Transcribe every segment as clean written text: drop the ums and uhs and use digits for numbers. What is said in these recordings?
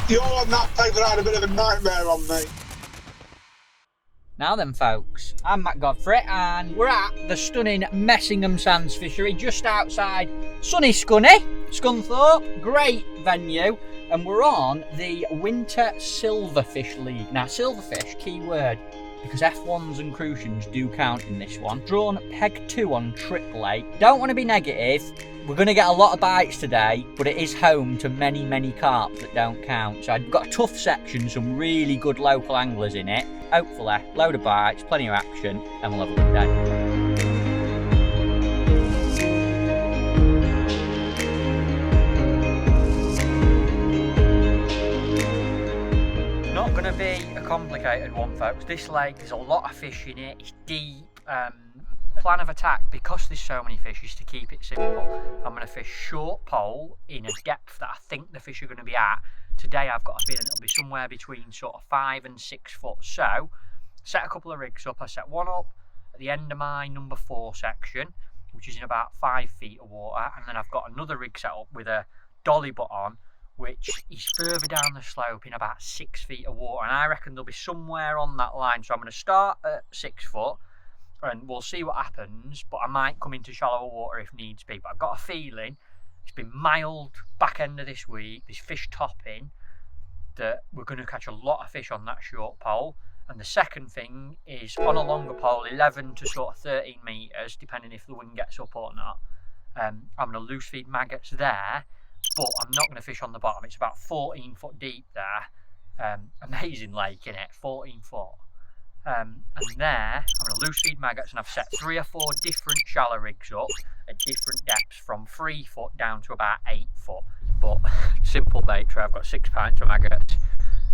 You're on that paper had a bit of a nightmare on me. Now then folks, I'm Matt Godfrey and we're at the stunning Messingham Sands Fishery just outside sunny Scunthorpe, great venue, and we're on the Winter Silverfish League. Now silverfish, key word, because F1s and crucians do count in this one. Drawn peg 2 on triple A. Don't want to be negative, we're going to get a lot of bites today, but it is home to many carp that don't count. So I've got a tough section, some really good local anglers in it. Hopefully, load of bites, plenty of action, and we'll have a good day. Not going to be a complicated one, folks. This lake, there's a lot of fish in it, it's deep. Plan of attack, because there's so many fish, is to keep it simple. I'm going to fish short pole in a depth that I think the fish are going to be at. Today I've got a feeling it'll be somewhere between sort of 5 and 6 foot. So, set a couple of rigs up. I set one up at the end of my number 4 section, which is in about 5 feet of water. And then I've got another rig set up with a dolly butt on, which is further down the slope in about 6 feet of water. And I reckon they'll be somewhere on that line. So I'm going to start at 6 foot. And we'll see what happens, but I might come into shallower water if needs be. But I've got a feeling it's been mild back end of this week, this fish topping, that we're going to catch a lot of fish on that short pole. And the second thing is on a longer pole, 11 to sort of 13 metres, depending if the wind gets up or not. I'm going to loose feed maggots there, but I'm not going to fish on the bottom. It's about 14 foot deep there. Amazing lake, innit? 14 foot. And there, I'm going to loose feed maggots, and I've set 3 or 4 different shallow rigs up at different depths from 3 foot down to about 8 foot. But simple bait tray, I've got 6 pints of maggots,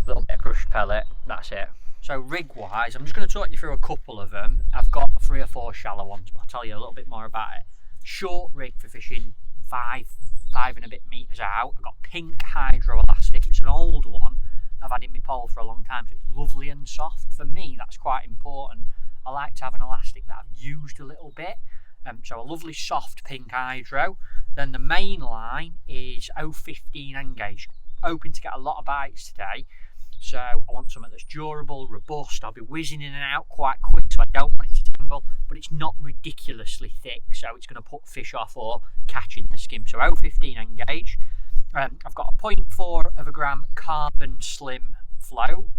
a little bit of crushed pellet, that's it. So rig wise, I'm just going to talk you through a couple of them. I've got 3 or 4 shallow ones, but I'll tell you a little bit more about it. Short rig for fishing 5 and a bit metres out. I've got pink hydro elastic, it's an old one. I've had in my pole for a long time, so it's lovely and soft. For me, that's quite important. I like to have an elastic that I've used a little bit. So a lovely soft pink hydro. Then the main line is 015 engage. Hoping to get a lot of bites today. So I want something that's durable, robust. I'll be whizzing in and out quite quick, so I don't want it to tangle, but it's not ridiculously thick, so it's going to put fish off or catch in the skim. So 015 engage. I've got a 0.4 of a gram carbon slim float,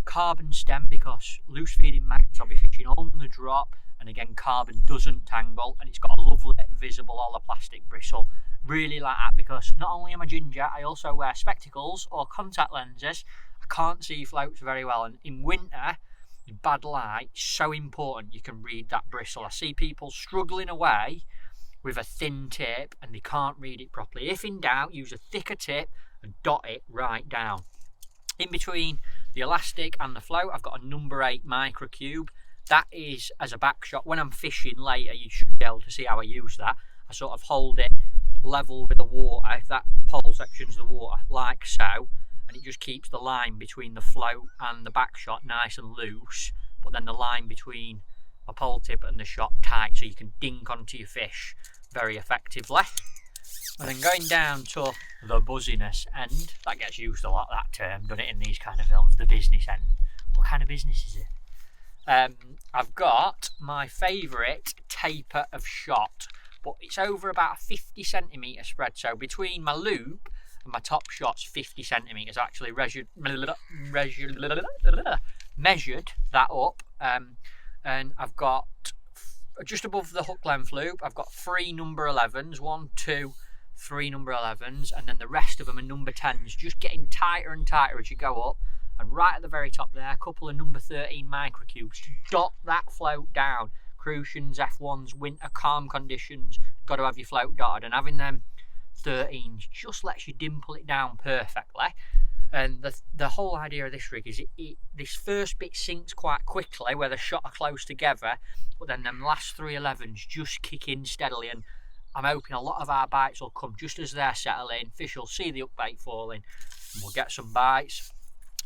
carbon stem because loose feeding maggots I'll be fishing on the drop, and again carbon doesn't tangle, and it's got a lovely visible holoplastic bristle. Really like that because not only am I ginger, I also wear spectacles or contact lenses. I can't see floats very well, and in winter, in bad light, it's so important you can read that bristle. I see people struggling away with a thin tip and they can't read it properly. If in doubt, use a thicker tip and dot it right down. In between the elastic and the float, I've got a number 8 microcube. That is as a back shot. When I'm fishing later, you should be able to see how I use that. I sort of hold it level with the water, if that pole section's the water, like so, and it just keeps the line between the float and the back shot nice and loose, but then the line between a pole tip and the shot tight, so you can dink onto your fish very effectively. And then going down to the buzziness end, that gets used a lot, that term, done it in these kind of films, the business end. What kind of business is it? I've got my favourite taper of shot, but it's over about a 50 centimetre spread, so between my loop and my top shot's 50 centimetres. I actually measured that up, and I've got just above the hook length loop, I've got 3 number 11s, 1, 2, 3 number 11s, and then the rest of them are number 10s, just getting tighter and tighter as you go up. And right at the very top there, a couple of number 13 microcubes to dot that float down. Crucians, F1s, winter calm conditions, got to have your float dotted, and having them 13s just lets you dimple it down perfectly. And the whole idea of this rig is this first bit sinks quite quickly where the shot are close together, but then them last 3 11s just kick in steadily, and I'm hoping a lot of our bites will come just as they're settling. Fish will see the upbait falling and we'll get some bites.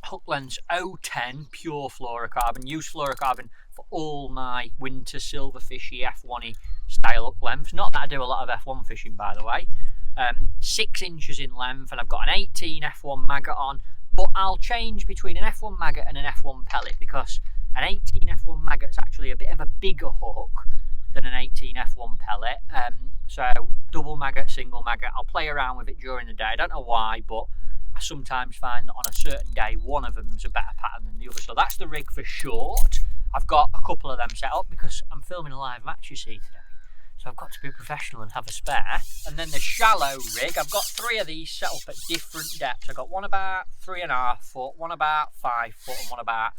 Hook lengths 010 pure fluorocarbon. Use fluorocarbon for all my winter silverfishy F1y style hook lengths. Not that I do a lot of F1 fishing, by the way. 6 inches in length, and I've got an 18 F1 maggot on, but I'll change between an F1 maggot and an F1 pellet because an 18 F1 maggot's actually a bit of a bigger hook than an 18 F1 pellet. So double maggot, single maggot, I'll play around with it during the day. I don't know why, but I sometimes find that on a certain day one of them's a better pattern than the other. So that's the rig for short. I've got a couple of them set up because I'm filming a live match, you see, today. So I've got to be professional and have a spare. And then the shallow rig, I've got 3 of these set up at different depths. I've got one about 3.5 foot, one about 5 foot, and one about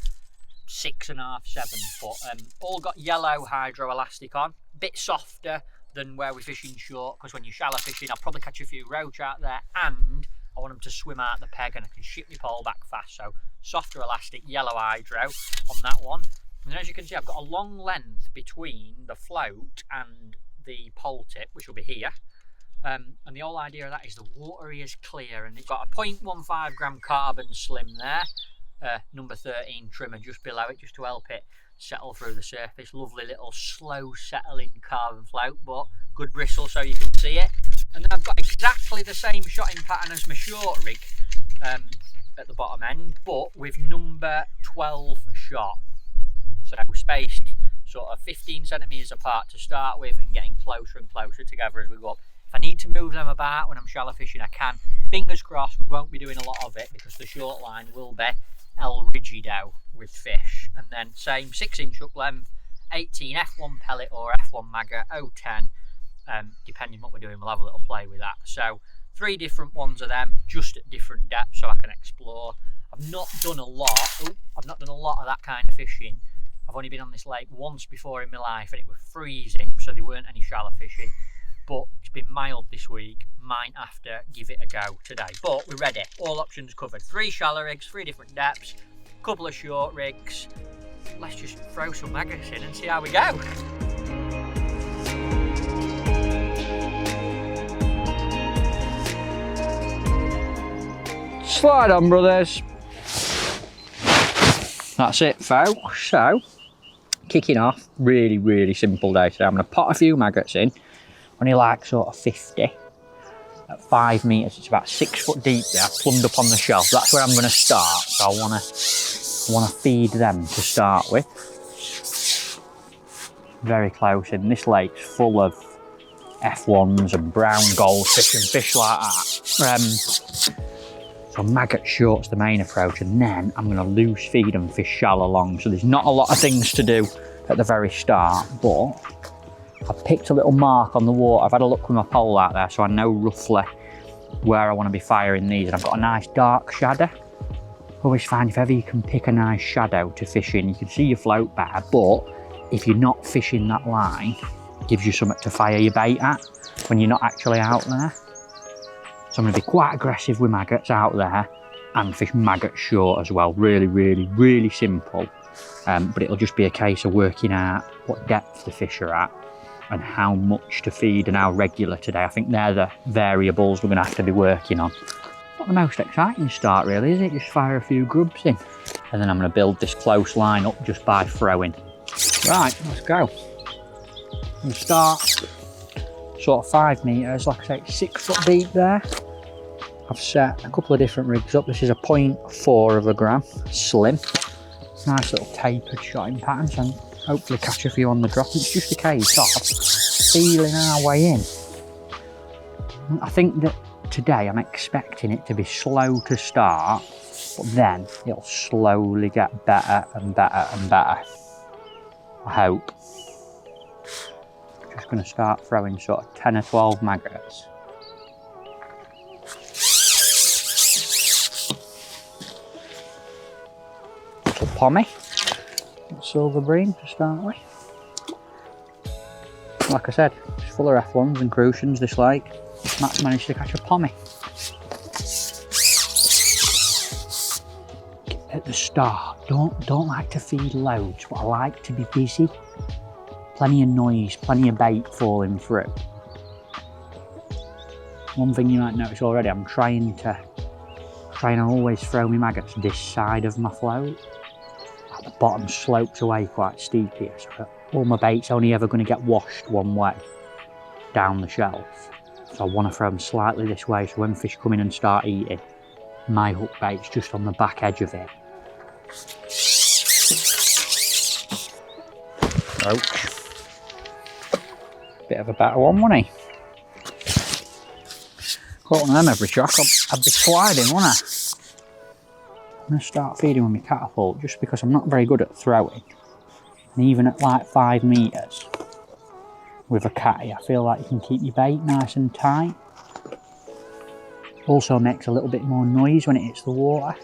6.5, 7 foot. All got yellow hydro elastic on, bit softer than where we're fishing short, because when you're shallow fishing, I'll probably catch a few roach out there, and I want them to swim out the peg and I can ship my pole back fast. So softer elastic, yellow hydro on that one. And as you can see, I've got a long length between the float and the pole tip, which will be here. And the whole idea of that is the water is clear, and it's got a 0.15 gram carbon slim there. Number 13 trimmer just below it, just to help it settle through the surface. Lovely little slow settling carbon float, but good bristle so you can see it. And then I've got exactly the same shotting pattern as my short rig at the bottom end, but with number 12 shot. So spaced sort of 15 centimetres apart to start with, and getting closer and closer together as we go up. If I need to move them about when I'm shallow fishing, I can. Fingers crossed we won't be doing a lot of it because the short line will be El Rigido with fish. And then same 6 inch hook length, 18 F1 pellet or F1 maggot, 010, depending what we're doing, we'll have a little play with that. So 3 different ones of them, just at different depths so I can explore. I've not done a lot of that kind of fishing. I've only been on this lake once before in my life, and it was freezing, so there weren't any shallow fishing. But it's been mild this week. Might have to give it a go today. But we're ready. All options covered. 3 shallow rigs, 3 different depths, a couple of short rigs. Let's just throw some maggots in and see how we go. Slide on, brothers. That's it, folks. So, kicking off, really simple day today. I'm going to pot a few maggots in, only like sort of 50 at 5 metres. It's about 6 foot deep there, plumbed up on the shelf. That's where I'm going to start. So I want to feed them to start with. Very close in. This lake's full of F1s and brown goldfish and fish like that. So maggot short's the main approach, and then I'm going to loose feed and fish shallow along. So there's not a lot of things to do at the very start, but I've picked a little mark on the water. I've had a look with my pole out there, so I know roughly where I want to be firing these. And I've got a nice dark shadow. Always find if ever you can pick a nice shadow to fish in, you can see your float better, but if you're not fishing that line, it gives you something to fire your bait at when you're not actually out there. So I'm going to be quite aggressive with maggots out there and fish maggot short as well. Really simple. But it'll just be a case of working out what depth the fish are at and how much to feed and how regular today. I think they're the variables we're going to have to be working on. Not the most exciting start really, is it? Just fire a few grubs in. And then I'm going to build this close line up just by throwing. Right, let's go. We'll start sort of 5 metres, like I say, 6 foot deep there. I've set a couple of different rigs up. This is a 0.4 of a gram, slim. Nice little tapered shotting pattern, so hopefully catch a few on the drop. It's just a case of feeling our way in. I think that today I'm expecting it to be slow to start, but then it'll slowly get better and better and better. I hope. Just going to start throwing sort of 10 or 12 maggots. Little pommy, silver bream to start with. Like I said, it's full of F1s and crucians this lake. Matt's managed to catch a pommy. At the start, don't like to feed loads, but I like to be busy. Plenty of noise, plenty of bait falling through. One thing you might notice already, I'm trying to always throw my maggots this side of my float. At the bottom slopes away quite steep here, so all my bait's only ever going to get washed one way down the shelf. So I want to throw them slightly this way, so when fish come in and start eating, my hook bait's just on the back edge of it. Ouch. Bit of a better one, wasn't he? Caught one of them every shock, I'd be sliding, wouldn't I? I'm going to start feeding with my catapult just because I'm not very good at throwing. And even at like 5 metres with a catty, I feel like you can keep your bait nice and tight. Also makes a little bit more noise when it hits the water.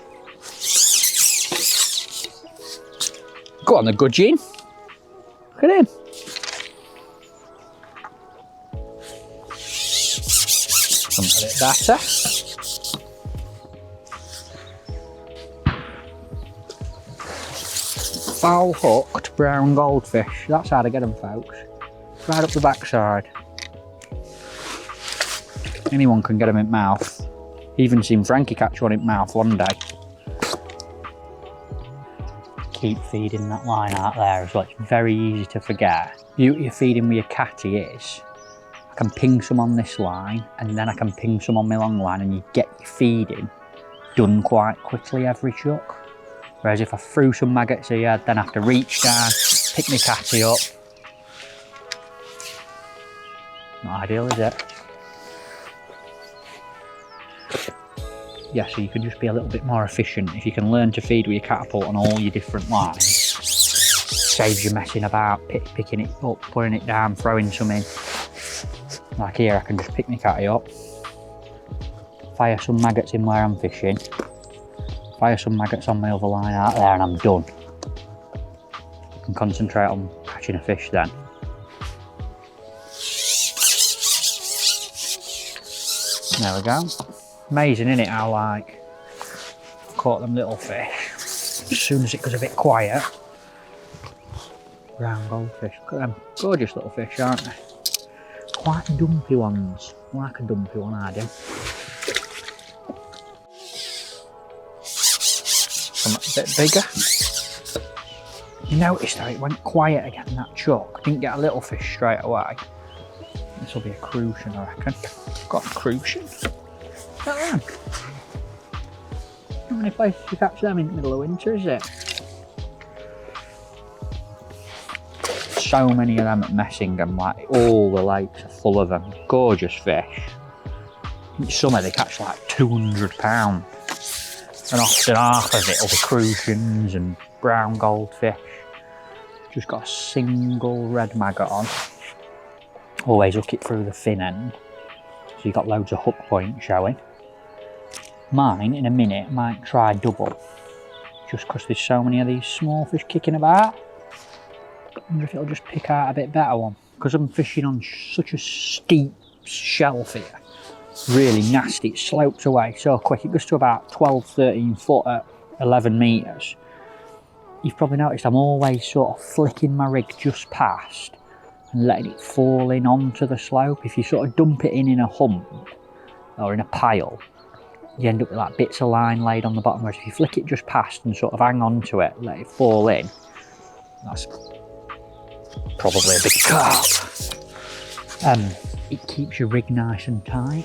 Go on the gudgeon. Look at him. Something a bit better. Foul hooked brown goldfish. That's how to get them, folks. Right up the backside. Anyone can get them in mouth. Even seen Frankie catch one in mouth one day. Keep feeding that line out there as well. It's very easy to forget. Beauty of feeding with your catty is I can ping some on this line and then I can ping some on my long line, and you get your feeding done quite quickly every chuck. Whereas if I threw some maggots here, I'd then have to reach down, pick my catty up. Not ideal, is it? Yeah, so you can just be a little bit more efficient. If you can learn to feed with your catapult on all your different lines, saves you messing about, picking it up, putting it down, throwing some in. Like here, I can just pick my catty up, fire some maggots in where I'm fishing, fire some maggots on my other line out there, and I'm done. I can concentrate on catching a fish then. There we go. Amazing, isn't it, how like caught them little fish as soon as it goes a bit quiet. Brown goldfish, look at them, gorgeous little fish, aren't they? Quite dumpy ones, like a dumpy one I do. Something a bit bigger. You noticed how it went quiet again, that chuck? Didn't get a little fish straight away. This will be a crucian, I reckon. Got a crucian. Look at them. How many places you catch them in the middle of winter, is it? So many of them at Messingham, like all the lakes are full of them. Gorgeous fish. In summer they catch like 200 pounds. And often half of it will be crucians and brown goldfish. Just got a single red maggot on. Always hook it through the fin end. So you've got loads of hook points showing. Mine, in a minute, might try double. Just because there's so many of these small fish kicking about. I wonder if it'll just pick out a bit better one. Because I'm fishing on such a steep shelf here. Really nasty, it slopes away so quick. It goes to about 12-13 foot at 11 metres. You've probably noticed I'm always sort of flicking my rig just past and letting it fall in onto the slope. If you sort of dump it in a hump or in a pile, you end up with like bits of line laid on the bottom, whereas if you flick it just past and sort of hang on to it, let it fall in, that's probably a big carp. It keeps your rig nice and tight.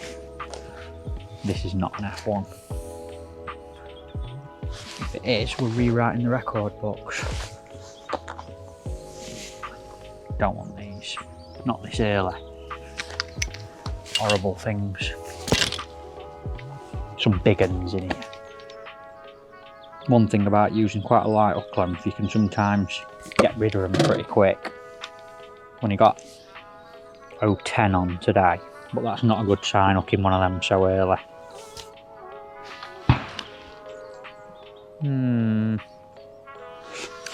This is not an F1. If it is, we're rewriting the record books. Don't want these. Not this early. Horrible things. Some big uns in here. One thing about using quite a light hook length, you can sometimes get rid of them pretty quick. When you got 010 on today, but that's not a good sign hooking one of them so early.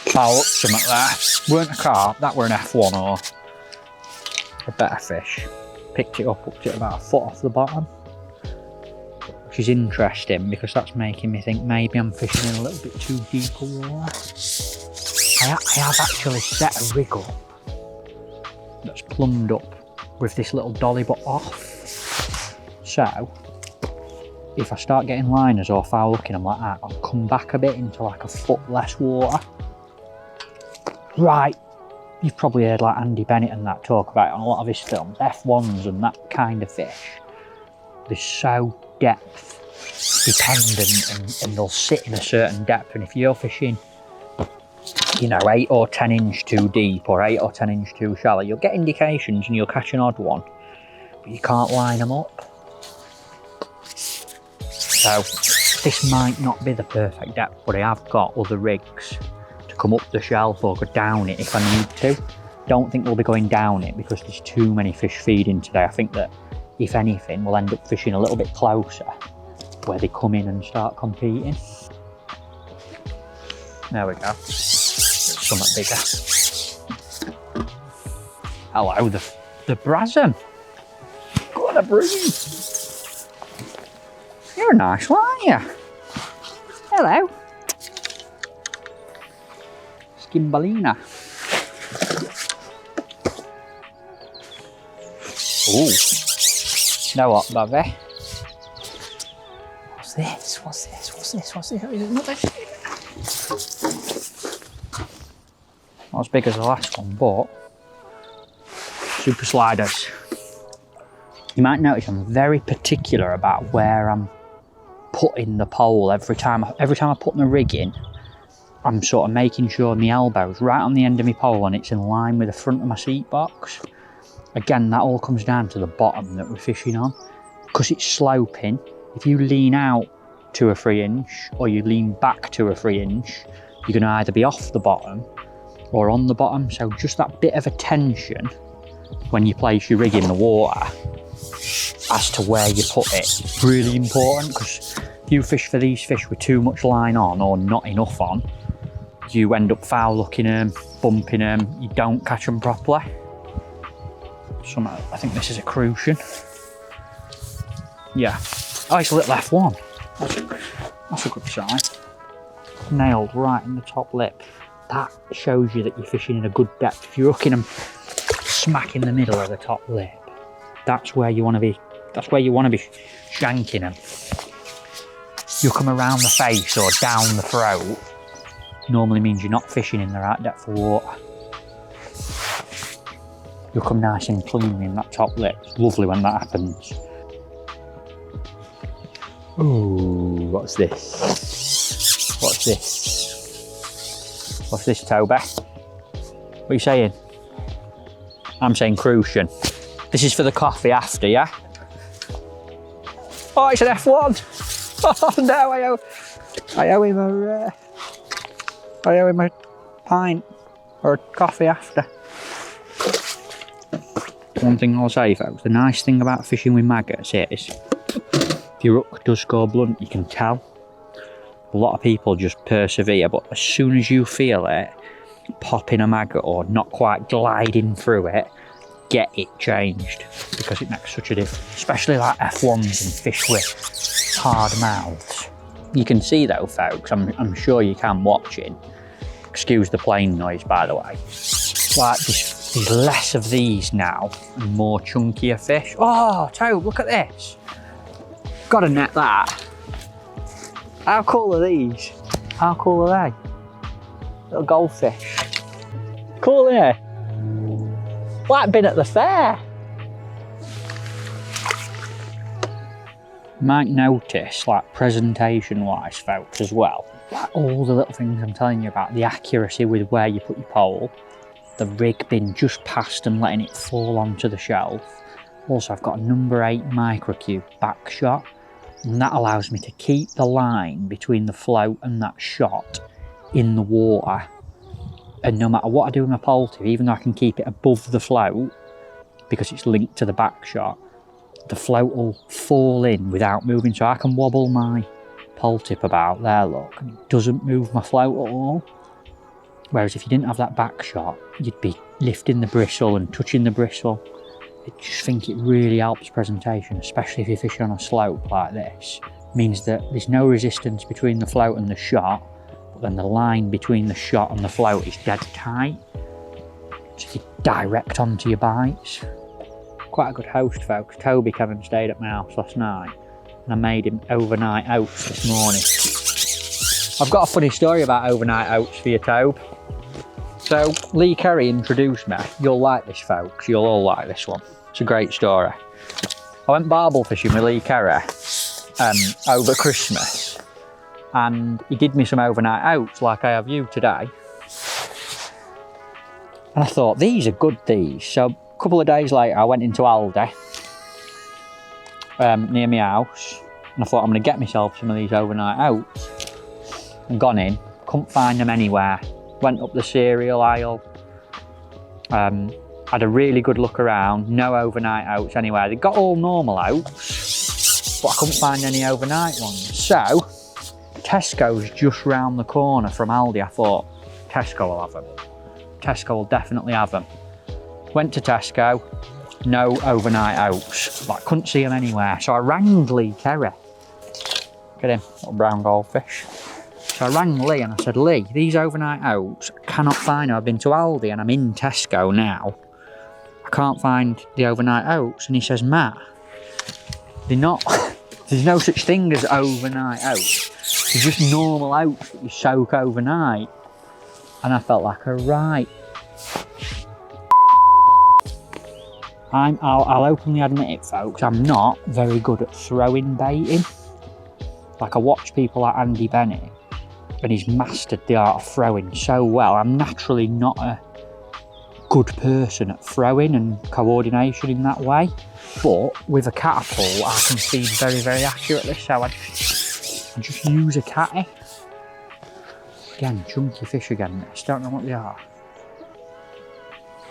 Foul up something there. Weren't a carp, that were an F1 or a better fish. Picked it up, hooked it about a foot off the bottom. Which is interesting because that's making me think maybe I'm fishing in a little bit too deep a water. I have actually set a rig up that's plumbed up with this little dolly but off. So, if I start getting liners or foul hooking them like that, I'll come back a bit into like a foot less water. Right, you've probably heard like Andy Bennett and that talk about it on a lot of his films, F1s and that kind of fish. they're so depth dependent, and they'll sit in a certain depth. And if you're fishing, you know, 8 or 10 inch too deep or 8 or 10 inch too shallow, you'll get indications and you'll catch an odd one, but you can't line them up. So this might not be the perfect depth, but I have got other rigs to come up the shelf or go down it if I need to. Don't think we'll be going down it because there's too many fish feeding today. I think that if anything, we'll end up fishing a little bit closer where they come in and start competing. There we go. Something bigger. Hello, the Brasm. Got a breathe. You're a nice one, aren't you? Hello. Skimbalina. Ooh. You know what, Bobby? What's this? What's this? What's this? What's this? Not as big as the last one, but super sliders. You might notice I'm very particular about where I'm putting the pole every time I put my rig in. I'm sort of making sure my elbow's right on the end of my pole and it's in line with the front of my seat box. Again, that all comes down to the bottom that we're fishing on. Because it's sloping, if you lean out to a 3 inch or you lean back to a 3 inch, you're going to either be off the bottom or on the bottom. So just that bit of a tension when you place your rig in the water as to where you put it is really important, because if you fish for these fish with too much line on or not enough on, you end up foul looking them, bumping them, you don't catch them properly. I think this is a crucian. Yeah. Oh, it's a little F1. That's a good sign. Nailed right in the top lip. That shows you that you're fishing in a good depth. If you're hooking them smack in the middle of the top lip, that's where you want to be. That's where you want to be shanking them. You come around the face or down the throat, normally means you're not fishing in the right depth of water. You'll come nice and clean in that top lip. It's lovely when that happens. Ooh, what's this? What's this? What's this, Toby? What are you saying? I'm saying crucian. This is for the coffee after, yeah? Oh, it's an F1! Oh no, I owe him a pint or a coffee after. One thing I'll say, folks, the nice thing about fishing with maggots is if your hook does go blunt, you can tell. A lot of people just persevere, but as soon as you feel it popping a maggot or not quite gliding through it, get it changed, because it makes such a difference, especially like F1s and fish with hard mouths. You can see though, folks, I'm sure you can watching. Excuse the plane noise, by the way. Like there's less of these now and more chunkier fish. Oh, Tobe, look at this. Gotta net that. How cool are these? How cool are they? Little goldfish. Cool, isn't it? Like been at the fair. You might notice, like presentation wise, folks, as well, like all the little things I'm telling you about, the accuracy with where you put your pole, the rig being just past and letting it fall onto the shelf. Also, I've got a number 8 microcube back shot, and that allows me to keep the line between the float and that shot in the water. And no matter what I do with my pole tip, even though I can keep it above the float because it's linked to the back shot, the float will fall in without moving, so I can wobble my pole tip about there, look, and it doesn't move my float at all. Whereas if you didn't have that back shot, you'd be lifting the bristle and touching the bristle. I just think it really helps presentation, especially if you're fishing on a slope like this. It means that there's no resistance between the float and the shot, but then the line between the shot and the float is dead tight, so you direct onto your bites. Quite a good host, folks. Toby came and stayed at my house last night, and I made him overnight oats this morning. I've got a funny story about overnight oats for you, Tobe. So Lee Kerry introduced me. You'll like this, folks. You'll all like this one. It's a great story. I went barbel fishing with Lee Kerry over Christmas, and he did me some overnight outs like I have you today. And I thought, these are good, these. So a couple of days later, I went into Aldi near my house, and I thought, I'm going to get myself some of these overnight outs. And gone in, couldn't find them anywhere. Went up the cereal aisle, had a really good look around, no overnight outs anywhere. They got all normal outs, but I couldn't find any overnight ones. So, Tesco's just round the corner from Aldi. I thought, Tesco will have them. Tesco will definitely have them. Went to Tesco, no overnight outs, but I couldn't see them anywhere. So I rang Lee Kerry. Look at him, little brown goldfish. So I rang Lee and I said, Lee, these overnight outs, I cannot find them. I've been to Aldi and I'm in Tesco now. I can't find the overnight outs. And he says, Matt, they're not, there's no such thing as overnight outs. They're just normal outs that you soak overnight. And I felt like a right. I'll openly admit it, folks, I'm not very good at throwing baiting. Like, I watch people like Andy Bennett, and he's mastered the art of throwing so well. I'm naturally not a good person at throwing and coordination in that way. But with a catapult, I can feed very, very accurately. So I just use a catty. Again, chunky fish again. I don't know what they are.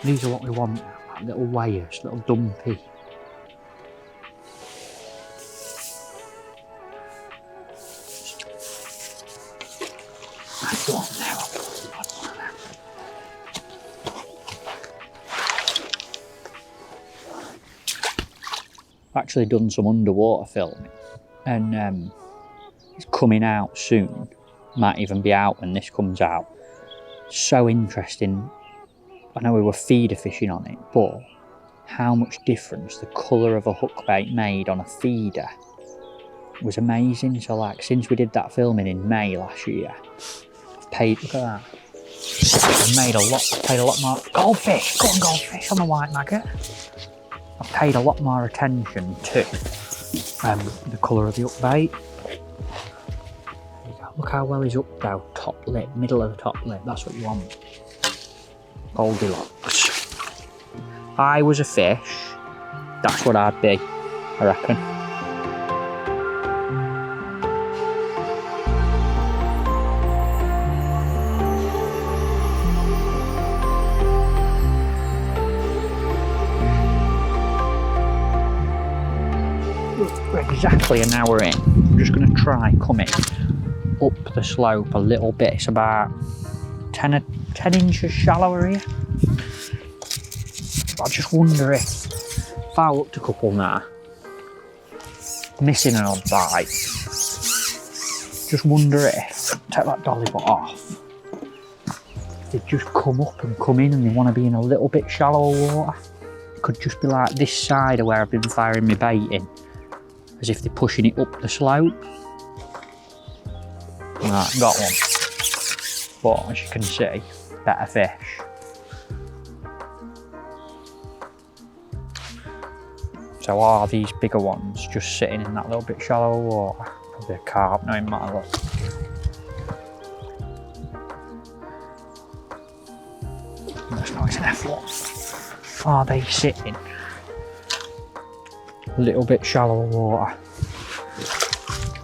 These are what we want now. Like little weighers, little dumpy. That's one now. I've actually done some underwater filming, and it's coming out soon. Might even be out when this comes out. So interesting. I know we were feeder fishing on it, but how much difference the colour of a hook bait made on a feeder was amazing. So like, since we did that filming in May last year, I've paid, look at that. I've paid a lot more, goldfish, go on goldfish on the white maggot. I've paid a lot more attention to the colour of the hook bait. Look how well he's up now, top lip, middle of the top lip, that's what you want. Goldilocks. If I was a fish, that's what I'd be, I reckon. We're exactly an hour in. I'm just going to try coming up the slope a little bit. It's about 10 inches shallower here. But I just wonder if I looked a couple now, missing an odd bite. Just wonder if, take that dolly butt off, if they just come up and come in and they want to be in a little bit shallower water. It could just be like this side of where I've been firing my bait in, as if they're pushing it up the slope. Right, got one. But as you can see, better fish. So are these bigger ones just sitting in that little bit shallower water? Probably a carp, no, it matter what. That's not, it's an F1. Are they sitting a little bit shallower water?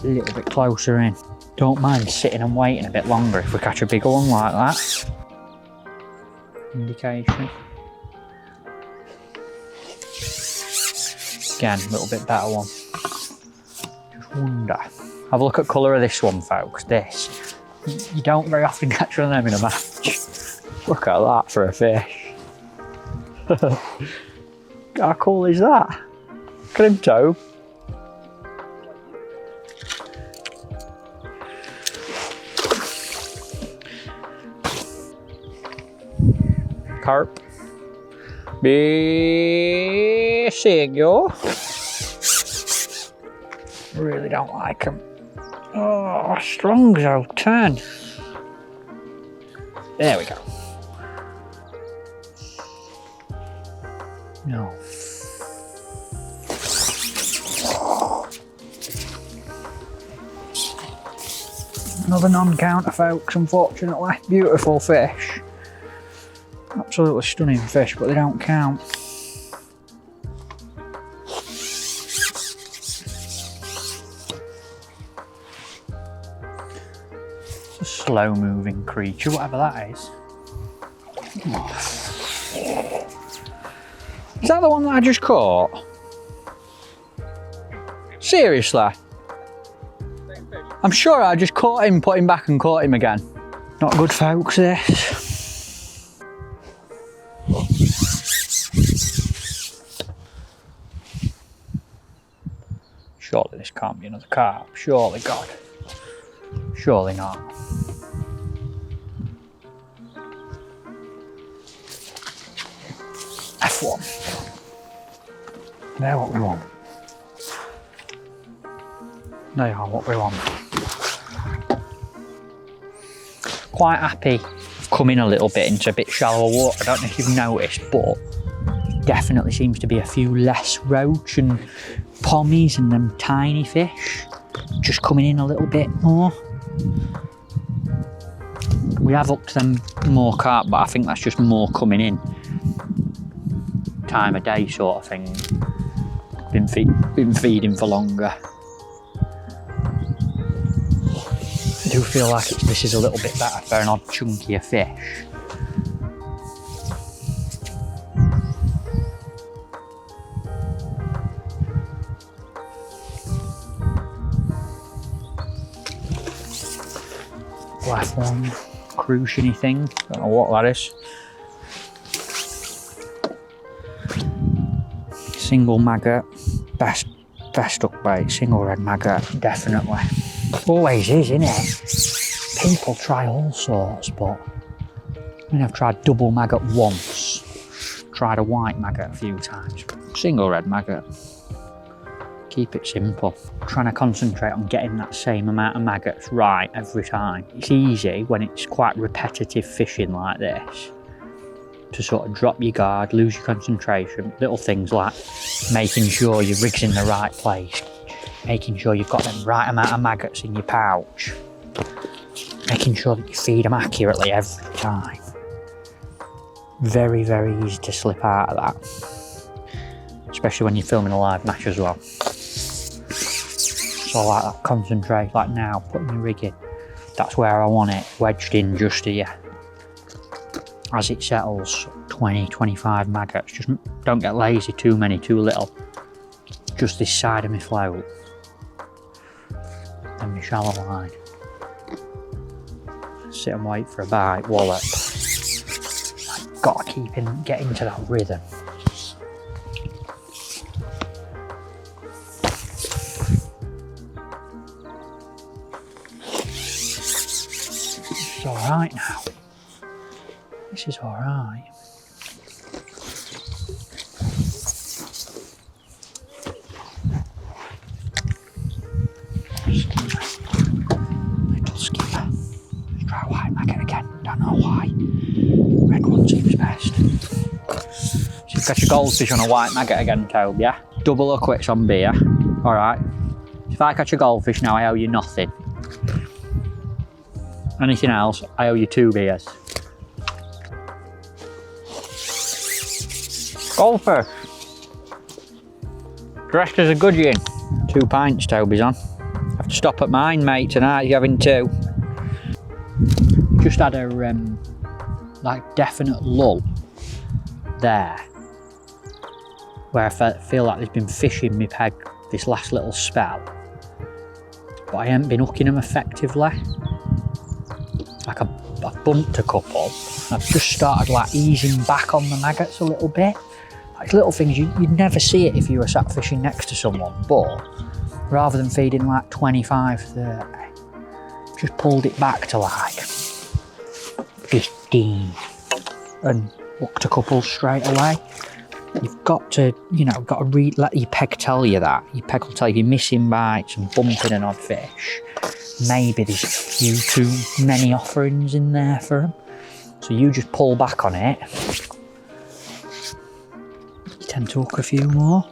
A little bit closer in. Don't mind sitting and waiting a bit longer if we catch a bigger one like that. Indication. Again, a little bit better one. Just wonder. Have a look at colour of this one, folks. This. You don't very often catch one of them in a match. Look at that for a fish. How cool is that? Look at him, Tobe. Carp. Messingham. Really don't like them. Oh, strong though. Turn. There we go. No. Another non-counter, folks, unfortunately. Beautiful fish. Absolutely stunning fish, but they don't count. It's a slow-moving creature, whatever that is. Oh. Is that the one that I just caught? Seriously? I'm sure I just caught him, put him back and caught him again. Not good, folks, this. Surely this can't be another carp. Surely, God. Surely not. F1. They're what we want. They are what we want. Quite happy I've come in a little bit into a bit shallower water. I don't know if you've noticed, but definitely seems to be a few less roach and pommies and them tiny fish just coming in a little bit more. We have upped them more carp, but I think that's just more coming in. Time of day sort of thing. Been feeding for longer. I do feel like this is a little bit better for an odd chunkier fish. Left one, crucian-y thing, don't know what that is. Single maggot, best hook bait, single red maggot, definitely. Always is, isn't it? People try all sorts, but I mean, I've tried double maggot once, tried a white maggot a few times, single red maggot. Keep it simple. Trying to concentrate on getting that same amount of maggots right every time. It's easy when it's quite repetitive fishing like this to sort of drop your guard, lose your concentration. Little things like making sure your rig's in the right place, making sure you've got the right amount of maggots in your pouch, making sure that you feed them accurately every time. Very, very easy to slip out of that, especially when you're filming a live match as well. So like that, concentrate, like now, putting the rig in. That's where I want it, wedged in just here. As it settles, 20, 25 maggots. Just don't get lazy, too many, too little. Just this side of my float. Then my shallow line. Sit and wait for a bite, wallop. I've got to get into that rhythm. It's alright now. This is alright. Little skipper. Let's try white maggot again. Don't know why. Red one seems best. So you catch a goldfish on a white maggot again, Tobe, yeah? Double or quits on beer. Alright. If I catch a goldfish now, I owe you nothing. Anything else, I owe you 2 beers. Goldfish! Dressed as a gudgeon. 2 pints Toby's on. Have to stop at mine, mate, tonight. You're having 2. Just had a like definite lull there, where I feel like there's been fish in my peg this last little spell, but I haven't been hooking them effectively. Like I've bumped a couple. I've just started like easing back on the maggots a little bit. Like little things you'd never see it if you were sat fishing next to someone, but rather than feeding like 25, 30, just pulled it back to like 15 and hooked a couple straight away. You've got to, let your peg tell you that. Your peg will tell you if you're missing bites and bumping an odd fish. Maybe there's a few too many offerings in there for them. So you just pull back on it. You tend to hook a few more.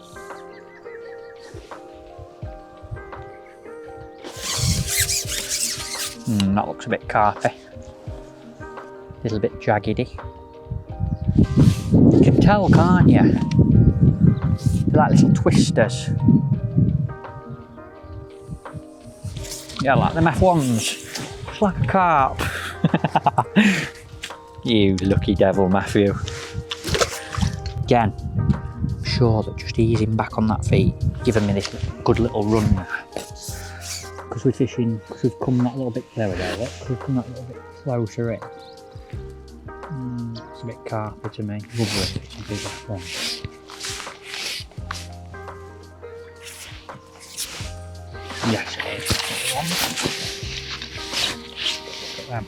That looks a bit carpy. A little bit jaggedy. You can tell, can't you? They're like little twisters. Yeah, like them F1s. It's like a carp. You lucky devil, Matthew. Again, I'm sure that just easing back on that feet, giving me this good little run now. Because we're fishing, because we've come that little bit closer there, because we've come that little bit closer in. It's a bit carpy to me. Lovely if it's a bigger one. Yes, it is. Look at them.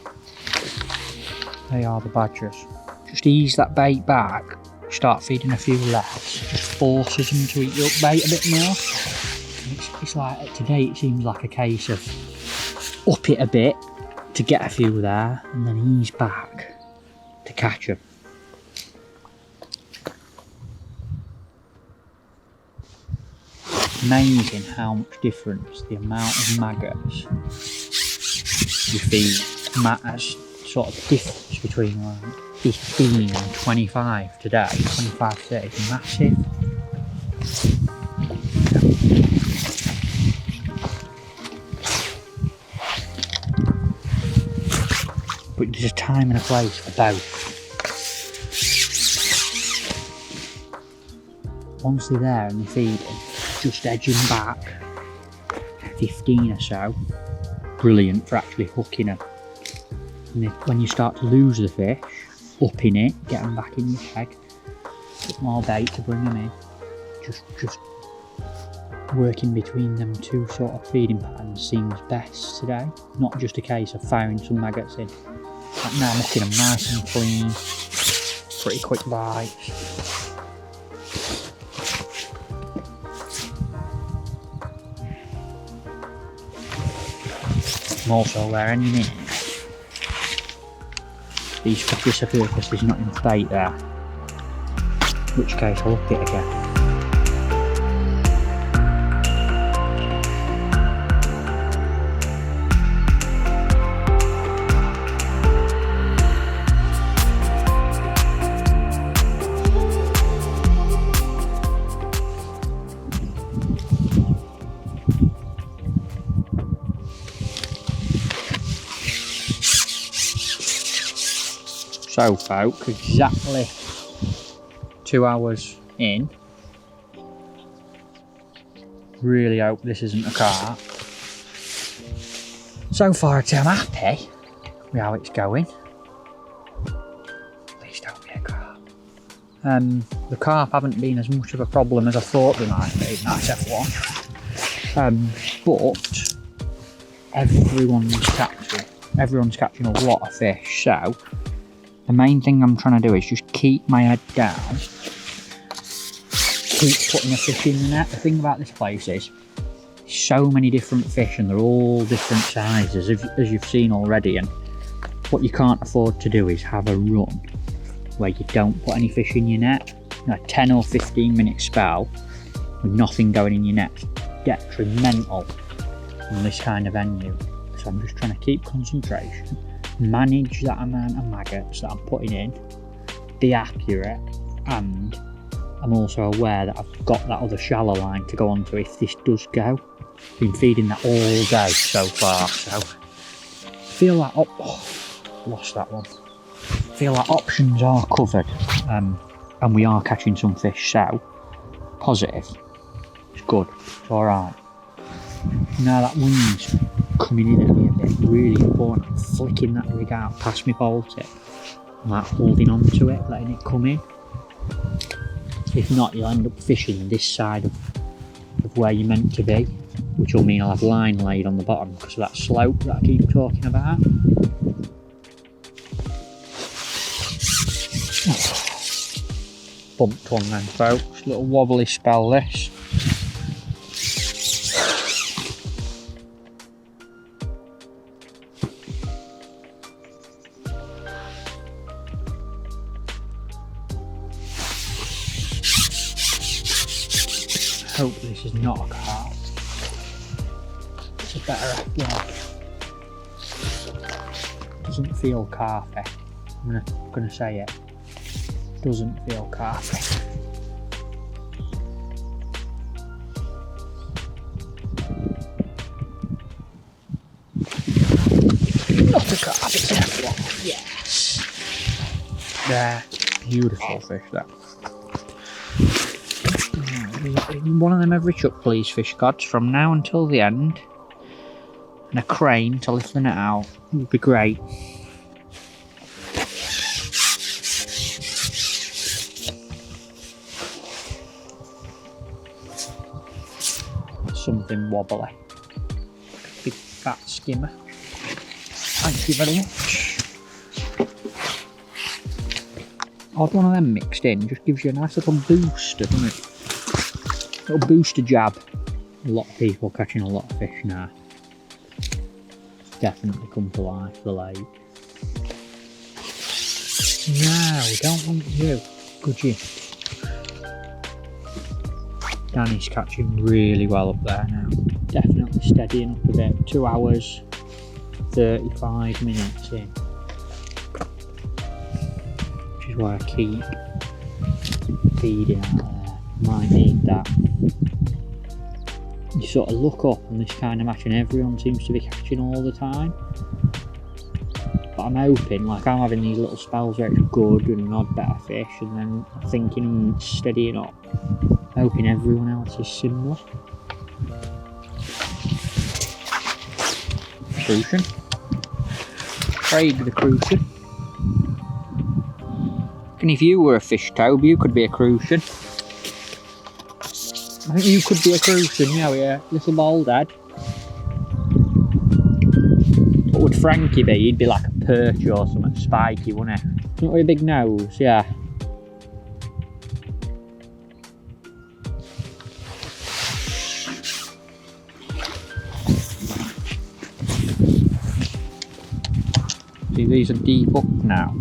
They are the badgers. Just ease that bait back, start feeding a few less, just forces them to eat your bait a bit more. It's like, today it seems like a case of up it a bit to get a few there and then ease back to catch them. Amazing how much difference the amount of maggots you feed matters. Sort of difference between like 15 and 25 today, 25 today is massive. But there's a time and a place for both. Once they're there and they're feeding, just edging back 15 or so, brilliant for actually hooking them. And when you start to lose the fish, upping it, get them back in your peg, put more bait to bring them in, just working between them two sort of feeding patterns seems best today. Not just a case of firing some maggots in. Like now I'm hooking them nice and clean, pretty quick bites. I'm also wearing any minute these could disappear because there's not enough bait there, in which case I'll hook it again. So folk, exactly 2 hours in. Really hope this isn't a carp. So far I'm happy with how it's going. Please don't be a carp. The carp haven't been as much of a problem as I thought they might be. Nice F1. But everyone's catching a lot of fish, so the main thing I'm trying to do is just keep my head down, keep putting a fish in the net. The thing about this place is so many different fish and they're all different sizes as you've seen already, and what you can't afford to do is have a run where you don't put any fish in your net. A 10 or 15 minute spell with nothing going in your net is detrimental on this kind of venue. So I'm just trying to keep concentration, manage that amount of maggots that I'm putting in, be accurate, and I'm also aware that I've got that other shallow line to go onto if this does go. Been feeding that all day so far, so I feel like lost that one. I feel like options are covered, and we are catching some fish, so positive. It's good, it's alright. Now that wind's coming in at me a bit, really important. I'm flicking that rig out past my pole tip, like holding on to it, letting it come in. If not, you'll end up fishing this side of where you're meant to be, which will mean I'll have line laid on the bottom because of that slope that I keep talking about. Bumped one then folks, little wobbly spell this. Hope this is not a carp. It's a better F1. doesn't feel carpy. I'm gonna say it. Doesn't feel carpy. Not a carp, it's an F1. Yes. There. Beautiful fish, that. One of them every chuck, please, fish gods, from now until the end. And a crane to lift the net out. It would be great. Something wobbly. Big fat skimmer. Thank you very much. Odd one of them mixed in just gives you a nice little booster, doesn't it? Little booster jab. A lot of people catching a lot of fish now. It's definitely come to life, the lake. No, we don't want you. Could you? Danny's catching really well up there now. Definitely steadying up a bit. 2 hours, 35 minutes in. Which is why I keep feeding out there. Might need that. You sort of look up on this kind of match and everyone seems to be catching all the time. But I'm hoping, like I'm having these little spells where it's good and an odd better fish, and then thinking steadying up. Hoping everyone else is similar. Crucian. Craig the Crucian. And if you were a fish tobe, you could be a Crucian. I think you could be a Crucian, yeah, little bald head. What would Frankie be? He'd be like a perch or something spiky, wouldn't he? Something with a big nose, yeah. See, these are deep up now.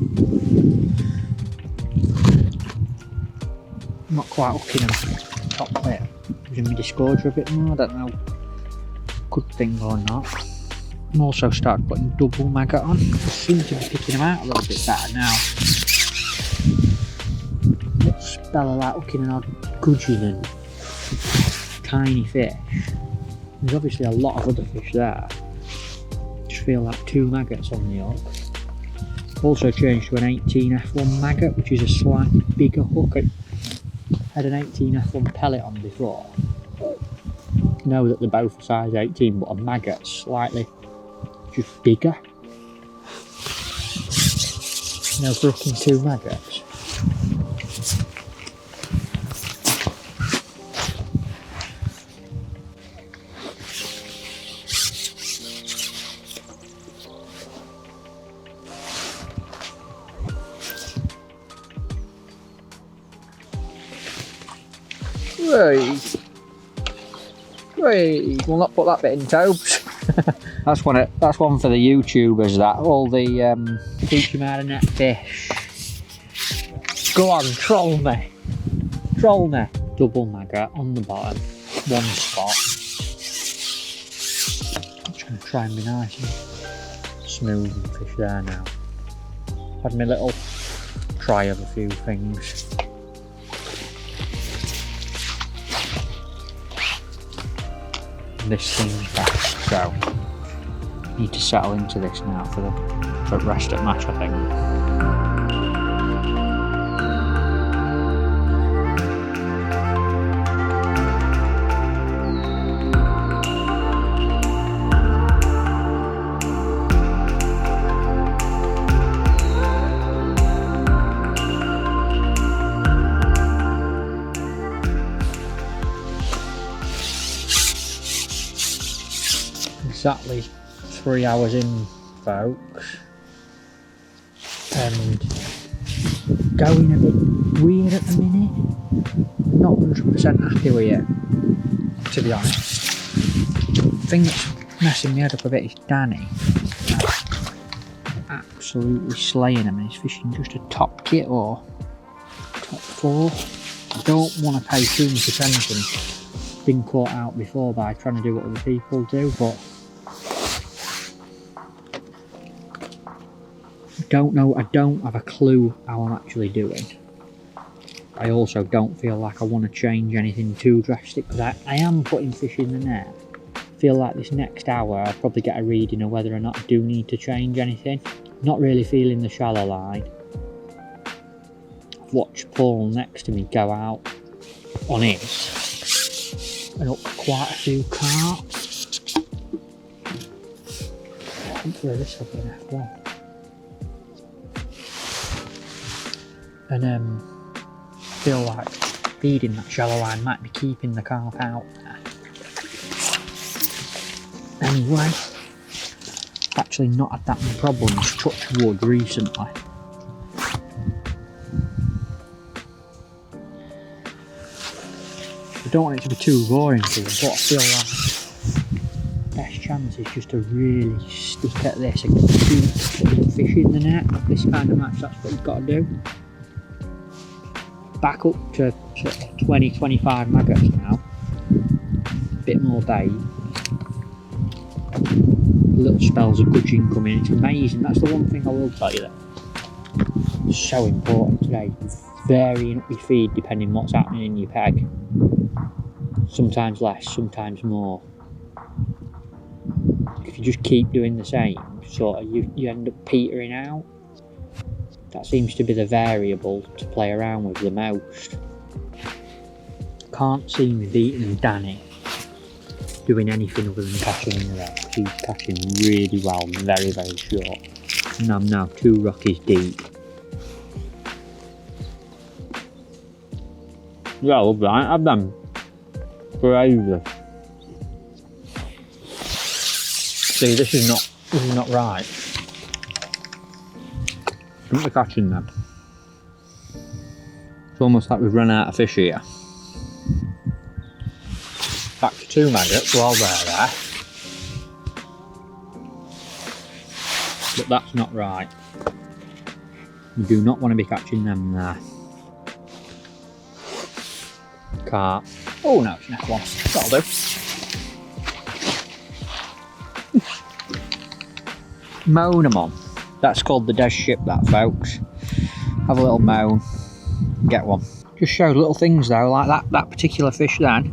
I'm not quite hooking them top bit. Using my disgorger a bit more, I don't know. Good thing or not. I'm also started putting double maggot on. I seem to be picking them out a little bit better now. What spell of that hooking an odd gudgeon and tiny fish. There's obviously a lot of other fish there. Just feel like 2 maggots on the hook. Also changed to an 18 F1 maggot, which is a slightly bigger hook. I had an 18 F1 pellet on before. Know that they're both size 18, but a maggot's slightly just bigger. You know, for hooking 2 maggots. Wait, we'll not put that bit in Tobes. that's one for the YouTubers, that. All the teach them how to net fish. Go on, troll me. Troll me. Double maggot on the bottom. 1 spot. I'm just going to try and be nice and smooth and fish there now. Had my little try of a few things. This seems best, so need to settle into this now for the rest at match, I think. Exactly 3 hours in, folks, and going a bit weird at the minute. Not 100% happy with it, to be honest. The thing that's messing me head up a bit is Danny. Absolutely slaying him, and he's fishing just a top kit or top 4. I don't want to pay too much attention. Been caught out before by trying to do what other people do, but Don't know, I don't have a clue how I'm actually doing. I also don't feel like I want to change anything too drastic, because I am putting fish in the net. I feel like this next hour I'll probably get a reading of whether or not I do need to change anything. Not really feeling the shallow line. I've watched Paul next to me go out on his and up quite a few carp. Hopefully this will be an F1. And I feel like feeding that shallow line might be keeping the carp out there. Anyway, actually not had that many problems, touch wood, recently. I don't want it to be too boring for you, but I feel like best chance is just to really stick at this and keep putting fish in the net. This kind of match, that's what you've got to do. Back up to sort of 20-25 maggots now. Bit more bait. Little spells of gudgeon coming. It's amazing. That's the one thing I will tell you that it's so important today. Varying up your feed depending what's happening in your peg. Sometimes less, sometimes more. If you just keep doing the same, sort of you end up petering out. That seems to be the variable to play around with the most. Can't see me beating Danny doing anything other than catching in the net. He's catching really well, very, very short. And I'm now 2 rockies deep. Yeah, all right, I've done crazy. See, this is not right. Shouldn't be catching them. It's almost like we've run out of fish here. Back to 2 maggots while they're there. But that's not right. You do not want to be catching them there. Carp. Oh no, it's an F1. That'll do. Moan 'em on. That's called the dead ship, that, folks. Have a little moan. Get one. Just showed little things though, like that particular fish then.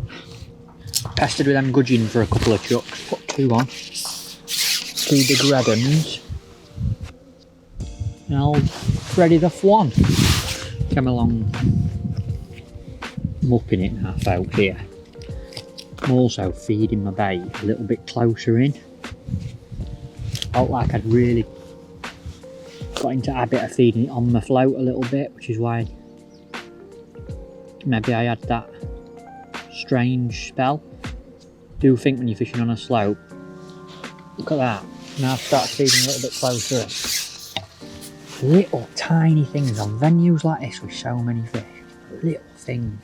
Pestered with them gudgeon for a couple of chucks. Put 2 on. 2 big red uns. And old Freddy the F1 came along mupping it now, folks, here. I'm also feeding my bait a little bit closer in. Felt like I'd really got into a habit of feeding it on the float a little bit, which is why maybe I had that strange spell. Do think when you're fishing on a slope, look at that. Now I've started feeding a little bit closer in. Little tiny things on venues like this with so many fish. Little things.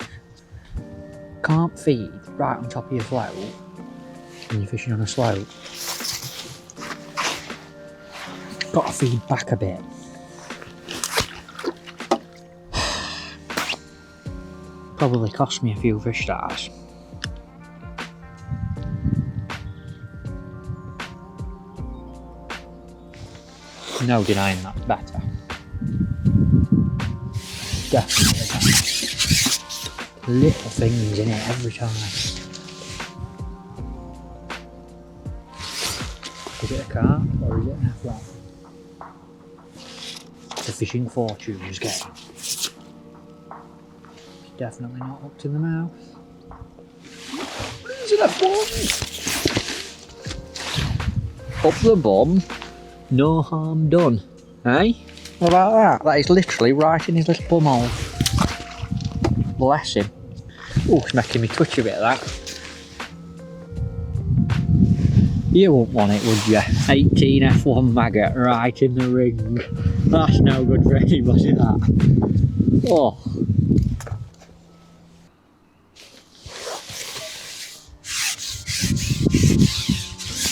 Can't feed right on top of your float when you're fishing on a slope. Got to feed back a bit. Probably cost me a few fish stars. No denying that's better. Definitely better. Little things in it every time. Is it a carp or is it an F1? The fishing fortunes game. It's definitely not hooked in the mouth. Is it F1? Up the bum, no harm done. Eh? What about that? That is literally right in his little bum hole. Bless him. Oh, it's making me twitch a bit, that. You wouldn't want it, would you? 18 F1 maggot right in the ring. That's no good for anybody, that. Oh.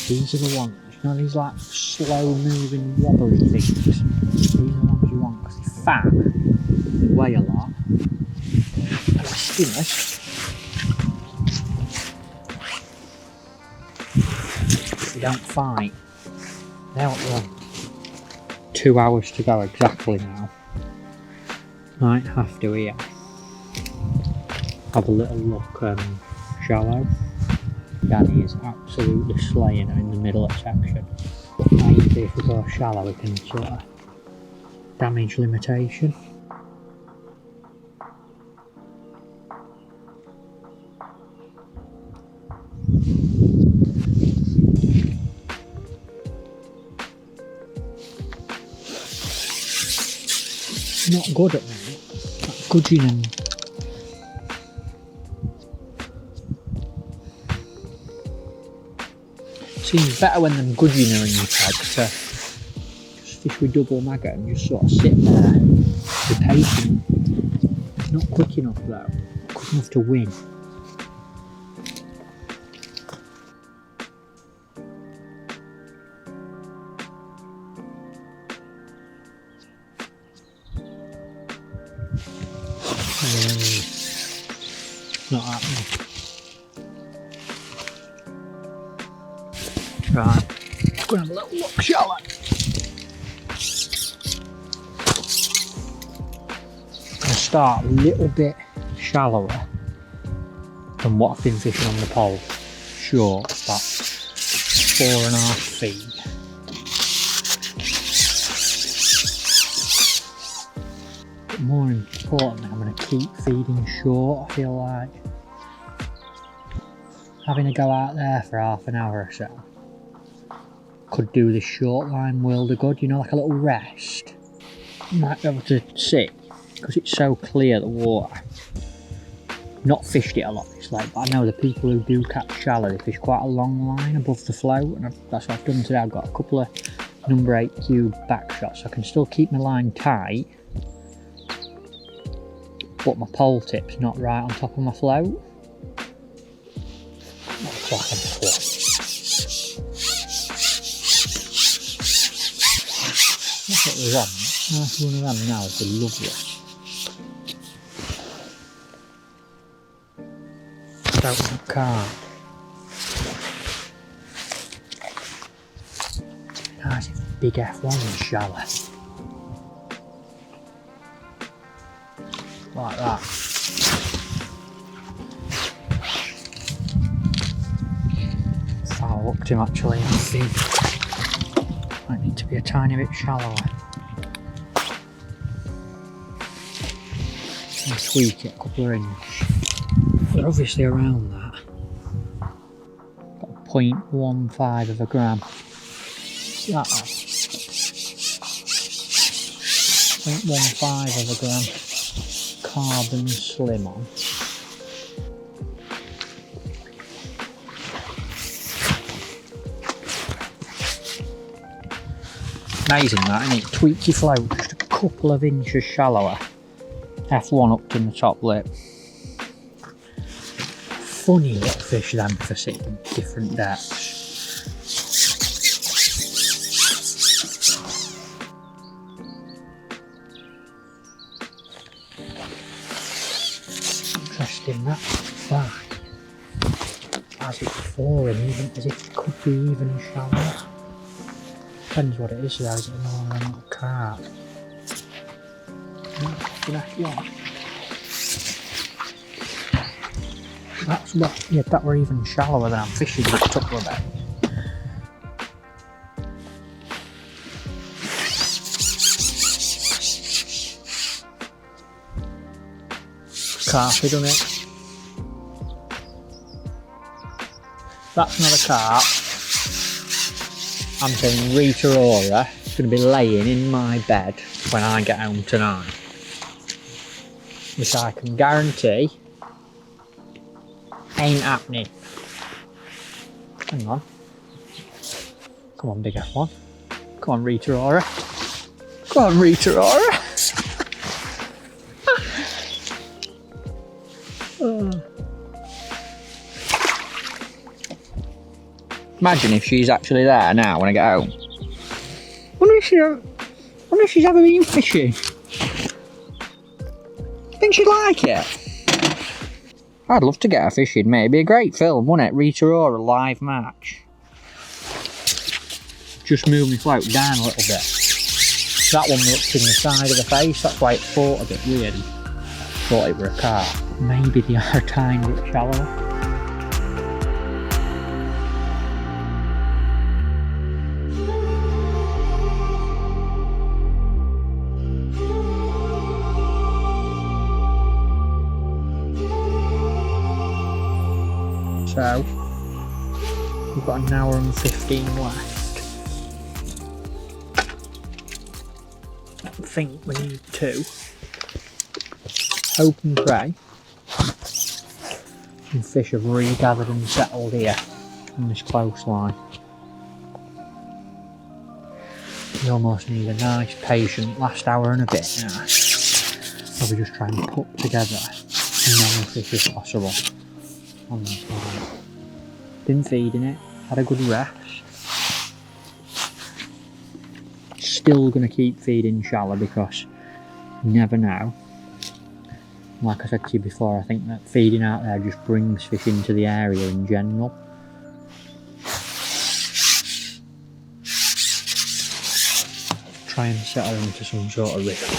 These are the ones, you know, these like slow moving wobbly things. These are the ones you want because they're fat, they weigh a lot, and they're skinless. They don't fight. They're what you want. 2 2 hours to go exactly now. Might have to here. Have a little look shallow. Danny is absolutely slaying her in the middle section. Maybe if we go shallow we can sort of damage limitation. Not good at that. That gudgeon and seems better when them gudgeon are in your head to just fish with double maggot and just sort of sit there, be patient. Not quick enough though, not quick enough to win. Not happening. Right, just gonna have a little look shallow. I'm gonna start a little bit shallower than what I've been fishing on the pole. Short, about 4.5 feet. But more importantly, I'm gonna keep feeding short, I feel like. Having to go out there for half an hour or so could do this short line world of good, you know, like a little rest. You might be able to sit, because it's so clear the water. Not fished it a lot this lake, but I know the people who do catch shallow, they fish quite a long line above the float, and that's what I've done today. I've got a couple of number 8 cube back shots, so I can still keep my line tight, but my pole tip's not right on top of my float. That's what I'm for. That's what we want. Nice one of them now would be lovely. Don't want carp. Nice big F1 and shallow. Like that. Foul looked him actually, I think. Might need to be a tiny bit shallower. And tweak it a couple of inches. We're obviously around that. Got 0.15 of a gram. That 0.15 of a gram carbon slim on. Amazing that, isn't it? Tweak your float just a couple of inches shallower. F1 up to the top lip. Funny little fish them for sitting different depths. Interesting that back as it's falling, even as if it could be even shallower. Depends what it is though, is it a normal little carp? Yeah. That's what, yeah, that were even shallower than I'm fishing with the couple of them. Carpy, doesn't it? That's not a carp. I'm saying Rita Ora is going to be laying in my bed when I get home tonight. Which I can guarantee ain't happening. Hang on. Come on, big F1. Come on, Rita Ora. Come on, Rita Ora. Imagine if she's actually there now when I get home. Wonder if she's ever been fishing. Think she'd like it? I'd love to get her fishing, mate. It'd be a great film, wouldn't it? Rita Ora live match. Just move my float down a little bit. That one looked in the side of the face, that's why it fought a bit weird. Thought it were a carp. Maybe they are a tiny bit shallower. So, we've got an hour and 15 left. I think we need 2. Hope and pray. Some fish have regathered and settled here on this coastline. We almost need a nice, patient last hour and a bit now. I'll be just trying to put together as many fish as possible on this line. Been feeding it, had a good rest. Still going to keep feeding shallow because you never know. Like I said to you before, I think that feeding out there just brings fish into the area in general. Try and settle into some sort of rhythm.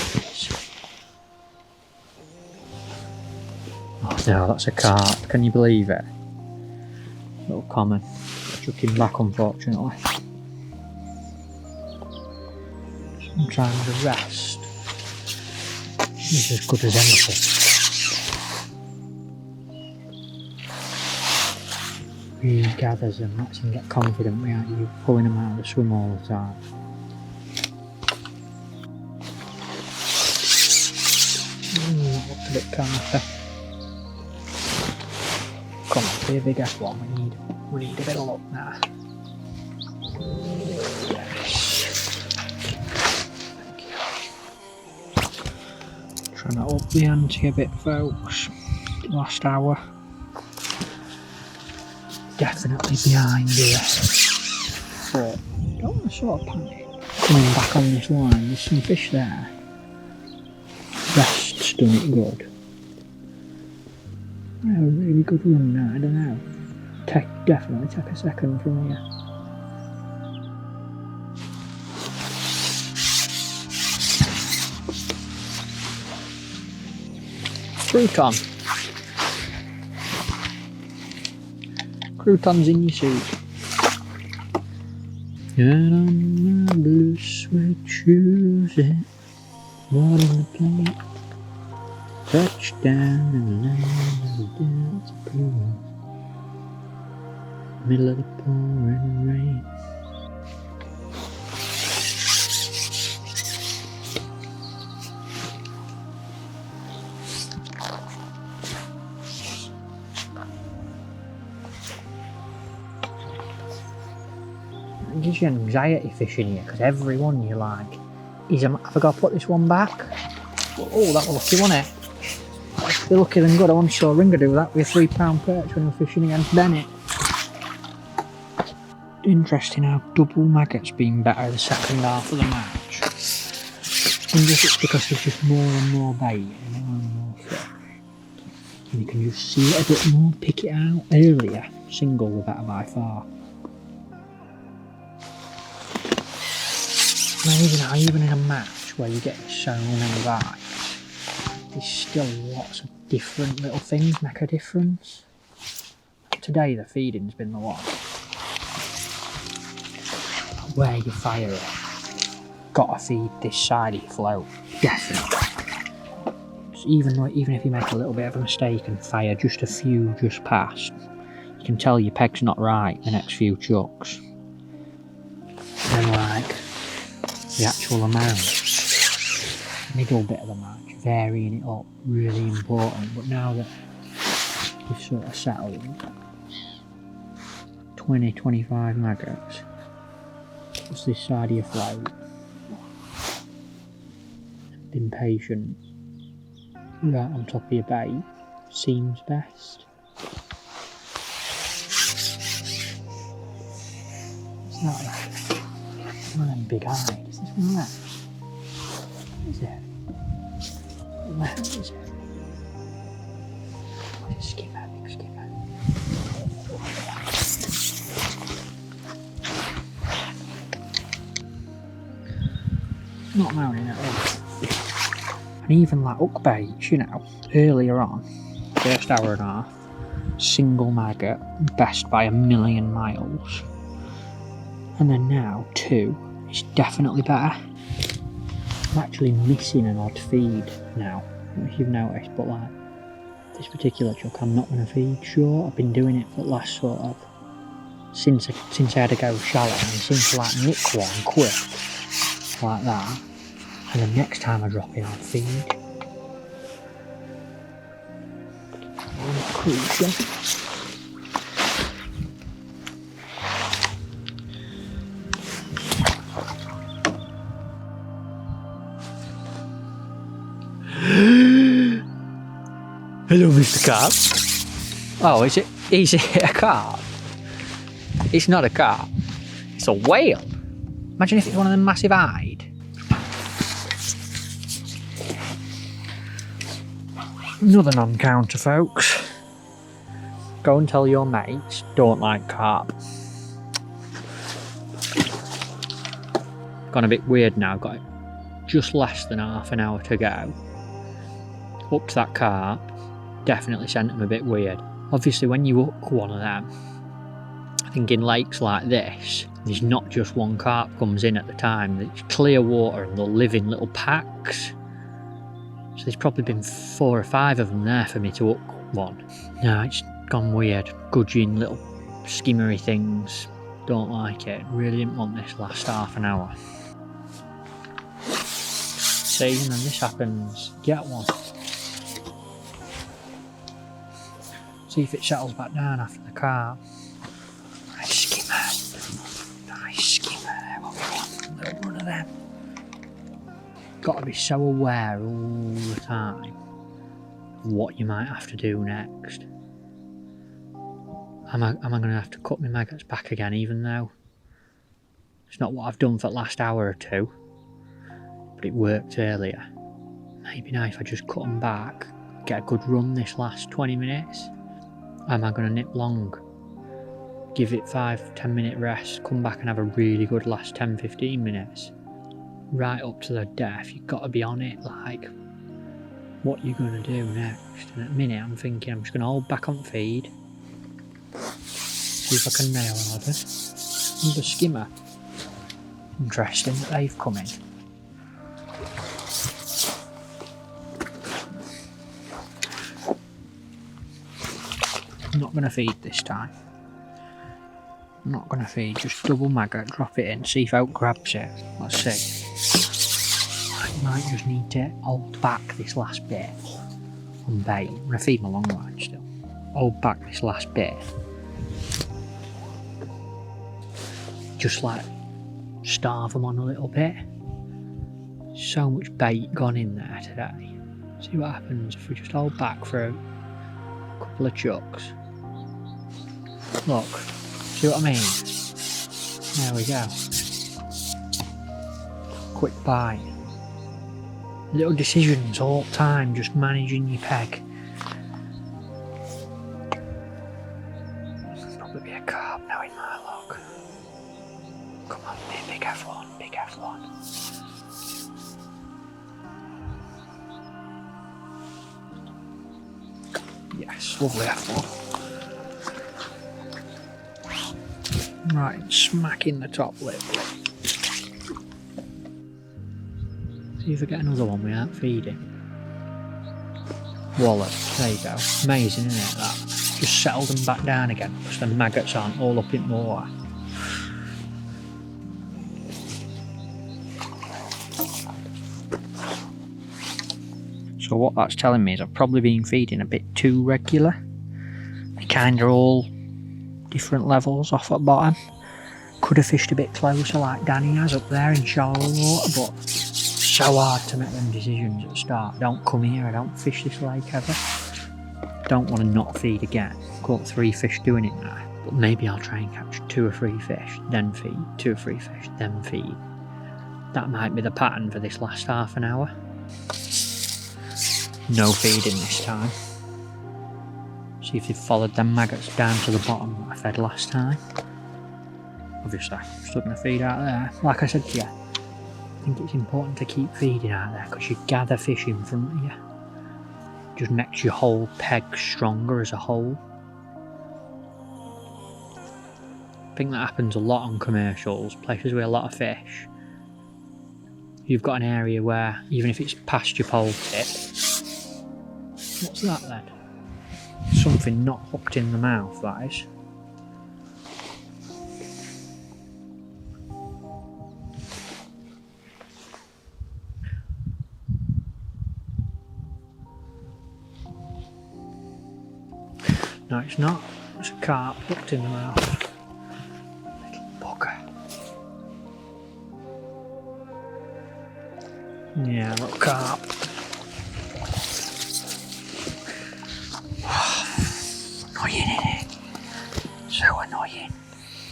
Oh no, that's a carp, can you believe it? Little common. Chuck him back unfortunately. Sometimes a rest is as good as anything. Regathers them, lets him get confident without you pulling him out of the swim all the time. Looked a bit carpy. Come on, be a big F1, we need a bit of luck now. Yes. Thank you. Trying to up the ante a bit, folks. Last hour. Definitely behind here. But don't want to sort of panic. Coming back on this line, there's some fish there. Rest's done it good. I have a really good run now, I don't know. Definitely take a second from here. Crouton. Croutons in your soup. Get on my blue suede shoes, water in the plate. Touchdown in the land of the dance blue. Middle of the pouring rain. It gives you anxiety fishing here because everyone you like is have I got to put this one back? Oh, that was lucky, wasn't it? Be lucky than good. I once saw Ringer do that with a £3 perch when he was fishing against Bennett. Interesting how double maggots been better the second half of the match. I wonder if it's because there's just more and more bait and more fish. And you can just see it a bit more, pick it out earlier. Single were better by far. Even in a match where you get so many bites, there's still lots of different little things make a difference. Today the feeding's been the one. Where you fire it, gotta feed this side of your float, definitely. So even if you make a little bit of a mistake and fire just a few just past, you can tell your peg's not right the next few chucks. Then like the actual amount, middle bit of the match, varying it up, really important. But now that you've sort of settled, 20-25 maggots. Just this side of your float. Being patient, right on top of your bait seems best. It's not like one of them big eyes. Is this one left? Is it? Left, is it? Just skip that, big skipper. Not moaning at all. And even like hook baits, you know, earlier on, first hour and a half, single maggot, best by 1,000,000 miles. And then now, 2, it's definitely better. I'm actually missing an odd feed now. I don't know if you've noticed, but like, this particular chuck I'm not going to feed short. I've been doing it for the last sort of, since I had to go shallow, and since I like nick one quick, like that. And the next time I drop it, I'll feed. Crucial. Hello, Mr. Carp. Oh, is it a carp? It's not a carp. It's a whale. Imagine if it's one of them massive eyed. Another non-counter, folks. Go and tell your mates don't like carp. Gone a bit weird now. Got just less than half an hour to go. Hooked that carp. Definitely sent them a bit weird. Obviously, when you hook one of them, I think in lakes like this, there's not just one carp comes in at the time. It's clear water and they'll live in little packs. So there's probably been 4 or 5 of them there for me to hook one. No, it's gone weird. Gudging little skimmery things. Don't like it. Really didn't want this last half an hour. See, and then this happens. Get one. See if it settles back down after the carp. Nice skimmer. Nice skimmer. There we go. A little run of them. Got to be so aware all the time of what you might have to do next. Am I going to have to cut my maggots back again, even though it's not what I've done for the last hour or 2, but it worked earlier. Maybe now if I just cut them back, get a good run this last 20 minutes. Am I going to nip long? Give it 5-10 minute rest, come back and have a really good last 10-15 minutes. Right up to the death, you've got to be on it, like, what you're going to do next. And at the minute I'm thinking I'm just going to hold back on feed. See if I can nail another skimmer. Interesting that they've come in. I'm not going to feed this time. I'm not going to feed, just double maggot, drop it in, see if out grabs it. Let's see. I might just need to hold back this last bit on bait. I'm going to feed my long line still. Hold back this last bit. Just like starve them on a little bit. So much bait gone in there today. See what happens if we just hold back for a couple of chucks. Look, see what I mean? There we go. Quick bite. Little decisions all the time, just managing your peg. Probably be a carp now in my luck. Come on, big F1, big F1. Yes, lovely F1. Right, smacking the top lip. See if I get another one without feeding. Wallop, there you go. Amazing, isn't it, that? Just settled them back down again, because the maggots aren't all up in water. So what that's telling me is I've probably been feeding a bit too regular. They kind of all different levels off at bottom. Could have fished a bit closer like Danny has up there in shallow water, but so hard to make them decisions at the start. Don't come here, I don't fish this lake ever. Don't want to not feed again. Caught 3 fish doing it now. But maybe I'll try and catch 2 or 3 fish, then feed, 2 or 3 fish, then feed. That might be the pattern for this last half an hour. No feeding this time. See if they've followed them maggots down to the bottom that I fed last time. Obviously, I'm still going to feed out there. Like I said to you, think it's important to keep feeding out there because you gather fish in front of you. Just makes your whole peg stronger as a whole. I think that happens a lot on commercials, places with a lot of fish. You've got an area where, even if it's past your pole tip, what's that then? Something not hooked in the mouth, that is. No, it's not. It's a carp hooked in the mouth. Little bugger. Yeah, little carp. Annoying, isn't it? So annoying.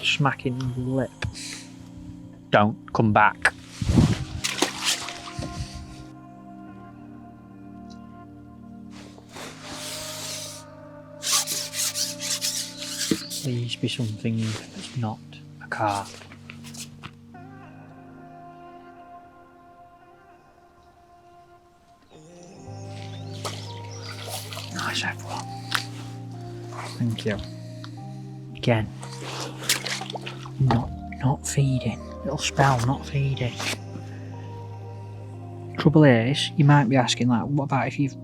Smacking the lip. Don't come back. Please be something that's not a carp. Nice everyone. Thank you. Again. Not feeding. Little spell, not feeding. Trouble is, you might be asking, like, what about if you've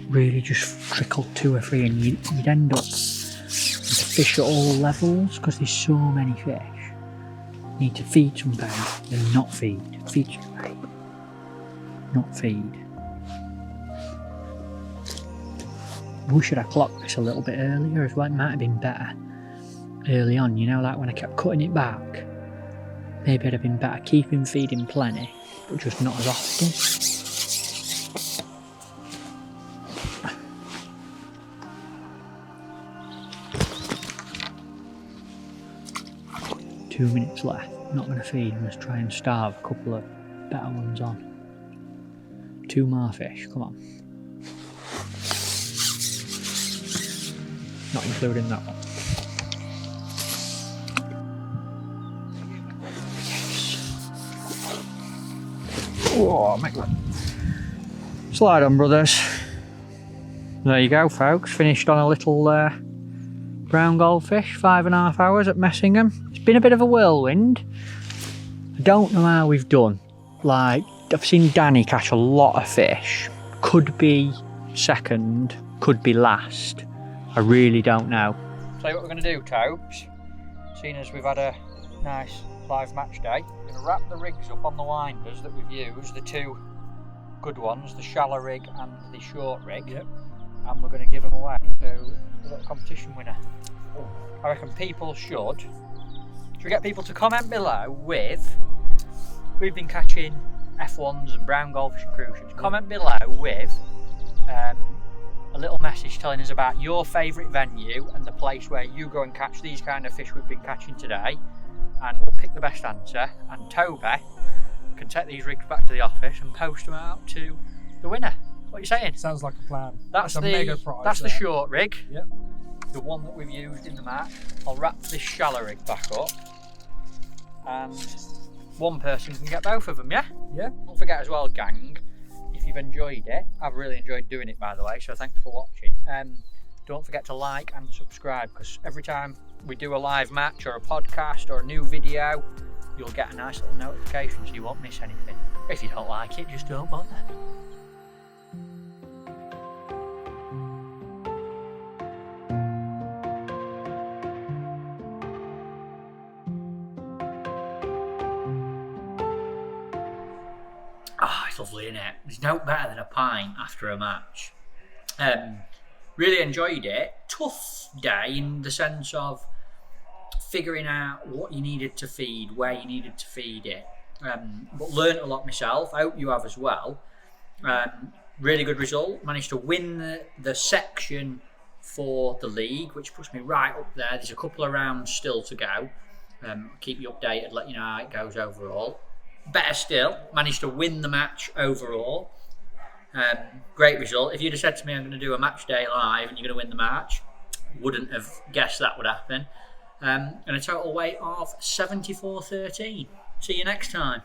really just trickled 2 or 3 and you'd end up to fish at all levels because there's so many fish. You need to feed some bait, then not feed. Feed some bait. Not feed. We should have clocked this a little bit earlier as well. It might have been better early on, you know, like when I kept cutting it back. Maybe it'd have been better keeping feeding plenty, but just not as often. 2 minutes left. Not going to feed. I'm going to try and starve a couple of better ones on. 2 more fish. Come on. Not including that one. Yes. Oh, make that. Slide on, brothers. There you go, folks. Finished on a little brown goldfish. 5.5 hours at Messingham. It's been a bit of a whirlwind. I don't know how we've done. Like, I've seen Danny catch a lot of fish. Could be second, could be last. I really don't know. So what we're going to do, Tobes, seeing as we've had a nice live match day, we're going to wrap the rigs up on the winders that we've used, the 2 good ones, the shallow rig and the short rig. Yep. And we're going to give them away to the little competition winner. I reckon people should we get people to comment below with, we've been catching F1s and brown goldfish and cruise ships, comment below with a little message telling us about your favourite venue and the place where you go and catch these kind of fish we've been catching today, and we'll pick the best answer, and Toby can take these rigs back to the office and post them out to the winner. What are you saying? Sounds like a plan. That's a mega prize. That's there. the short rig. Yep. The one that we've used in the match. I'll wrap this shallow rig back up, and one person can get both of them, yeah? Yeah. Don't forget as well, gang, if you've enjoyed it, I've really enjoyed doing it, by the way, so thanks for watching. Don't forget to like and subscribe, because every time we do a live match or a podcast or a new video, you'll get a nice little notification so you won't miss anything. If you don't like it, just don't bother. It's lovely, isn't it? There's no better than a pint after a match. Really enjoyed it. Tough day in the sense of figuring out what you needed to feed, where you needed to feed it. But learned a lot myself. I hope you have as well. Really good result. Managed to win the section for the league, which puts me right up there. There's a couple of rounds still to go. I'll keep you updated, let you know how it goes overall. Better still, managed to win the match overall. Great result. If you'd have said to me I'm going to do a match day live and you're going to win the match, wouldn't have guessed that would happen. And a total weight of 74.13. See you next time.